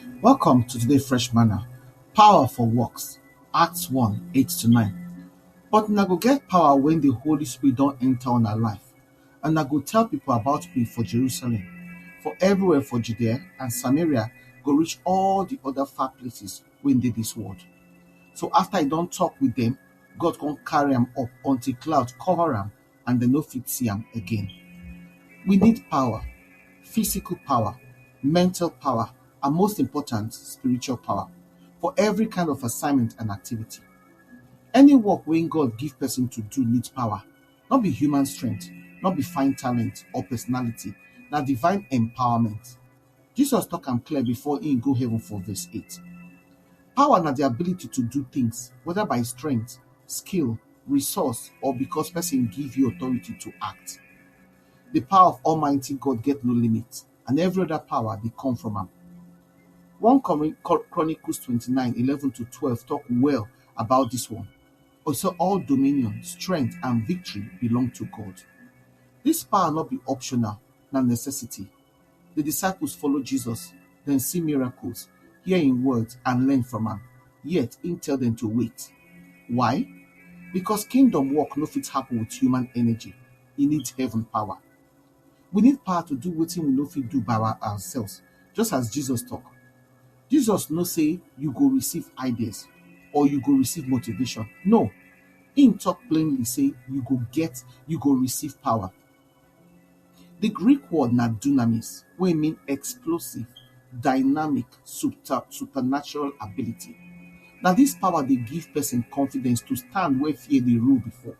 Welcome to today's fresh manna. Power for works. Acts 1, 8 to 9. But na go get power when the Holy Spirit don't enter on our life. And I go tell people about me for Jerusalem, for everywhere for Judea and Samaria, go reach all the other far places when they this world. So after I don't talk with them, God can carry them up until cloud cover them and they no fit see them again. We need power, physical power, mental power, and most important, spiritual power for every kind of assignment and activity. Any work when God give person to do needs power, not be human strength, not be fine talent or personality, na divine empowerment. Jesus talk am clear before he go heaven for verse 8. Power na the ability to do things, whether by strength, skill, resource, or because person give you authority to act. The power of Almighty God get no limit, and every other power they come from him. 1 Chronicles 29, 11 to 12 talk well about this one. Also, all dominion, strength, and victory belong to God. This power not be optional, not necessity. The disciples follow Jesus, then see miracles, hear in words, and learn from him. Yet, he tell them to wait. Why? Because kingdom work no fit happen with human energy. It needs heaven power. We need power to do what we no fit do by ourselves, just as Jesus talk. Jesus no say you go receive ideas or you go receive motivation. No, him talk plainly say you go receive power. The Greek word na dunamis, wey mean explosive, dynamic, supernatural ability. Now this power dey give person confidence to stand where fear dey rule before,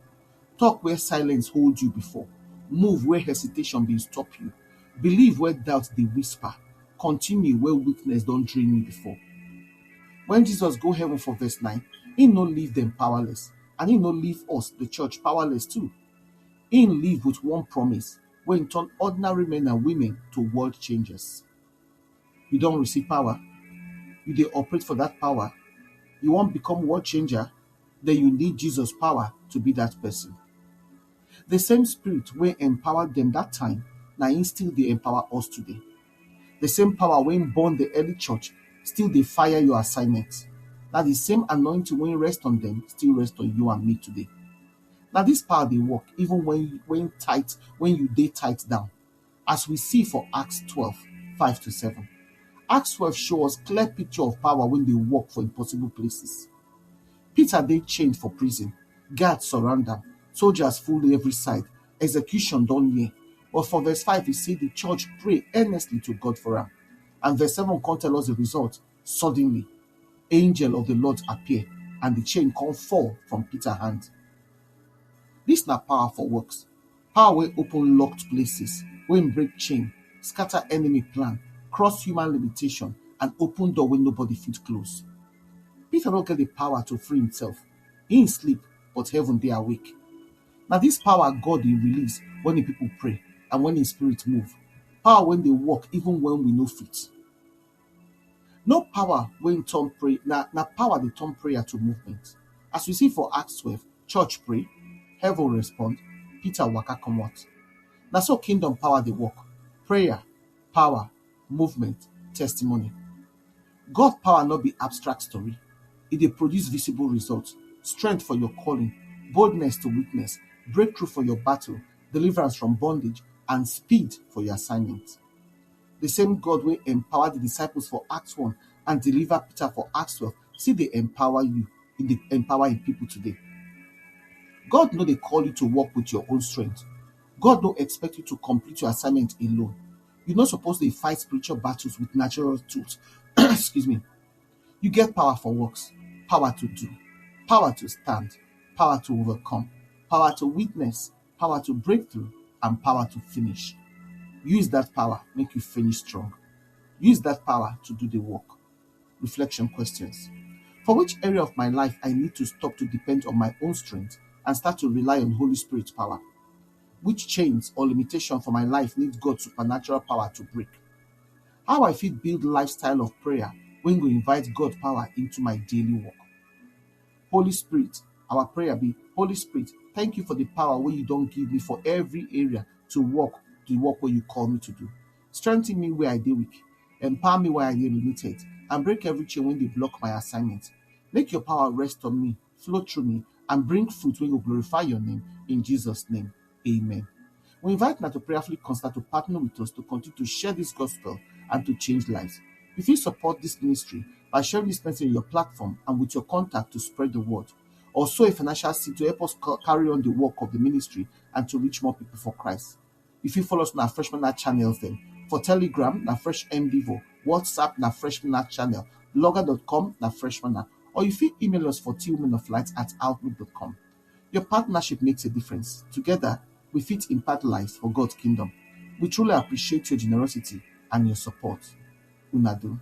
talk where silence hold you before, move where hesitation bin stop you, believe where doubt dey whisper, continue where weakness don drain you before. When Jesus go heaven for verse 9, he no leave them powerless, and he no leave us, the church, powerless too. He live with one promise, when turn ordinary men and women to world changers. You don't receive power, you dey operate for that power. You want become world changer, then you need Jesus' power to be that person. The same spirit wey empowered them that time, now him still dey empower us today. The same power when born the early church still dey fire your assignments. Now the same anointing when rest on them still rest on you and me today. Now this power dey work even when you dey tight down, as we see for Acts 12, 5 to 7. Acts 12 show us clear picture of power when they work for impossible places. Peter dey chained for prison, guards surround am, soldiers full every side, execution done near. But for verse 5, you see the church pray earnestly to God for him. And verse 7 can tell us the result. Suddenly, angel of the Lord appear, and the chain can fall from Peter's hand. This na power for works. Power wey open locked places, wey break chain, scatter enemy plan, cross human limitation, and open door wey nobody fit close. Peter no get the power to free himself. He sleep, but heaven dey awake. Now this power God dey release when the people pray and when his spirit move. Power when they work even when we no fit. No power when turn pray, na power dey turn prayer to movement. As we see for Acts 12, church pray, heaven respond, Peter waka comot. Na so kingdom power dey work. Prayer, power, movement, testimony. God power not be abstract story. It dey produce visible results, strength for your calling, boldness to witness, breakthrough for your battle, deliverance from bondage, and speed for your assignment. The same God will empower the disciples for Acts 1 and deliver Peter for Acts 12, see they empower you, they empower in people today. God no dey call you to work with your own strength. God don't expect you to complete your assignment alone. You're not supposed to fight spiritual battles with natural tools. Excuse me. You get power for works, power to do, power to stand, power to overcome, power to witness, power to break through, and power to finish. Use that power, make you finish strong. Use that power to do the work. Reflection questions. For which area of my life I need to stop to depend on my own strength and start to rely on Holy Spirit power? Which chains or limitation for my life need God's supernatural power to break? How I fit build lifestyle of prayer when we invite God power into my daily work? Holy Spirit, our prayer be, Holy Spirit, thank you for the power where you don't give me for every area to work the work where you call me to do. Strengthen me where I dey weak. Empower me where I dey limited. and break every chain when they block my assignment. Make your power rest on me, flow through me, and bring fruit when you glorify your name. In Jesus' name, amen. We invite now to prayerfully consider to partner with us to continue to share this gospel and to change lives. If you support this ministry by sharing this message on your platform and with your contact to spread the word, or sow a financial seed to help us carry on the work of the ministry and to reach more people for Christ. If you follow us on our freshman channels then, for Telegram, na Fresh MDivo, WhatsApp, na freshman channel, blogger.com, na freshman, or if you email us for twomenoflight@outlook.com. Your partnership makes a difference. Together, we fit impact lives for God's kingdom. We truly appreciate your generosity and your support. Unado.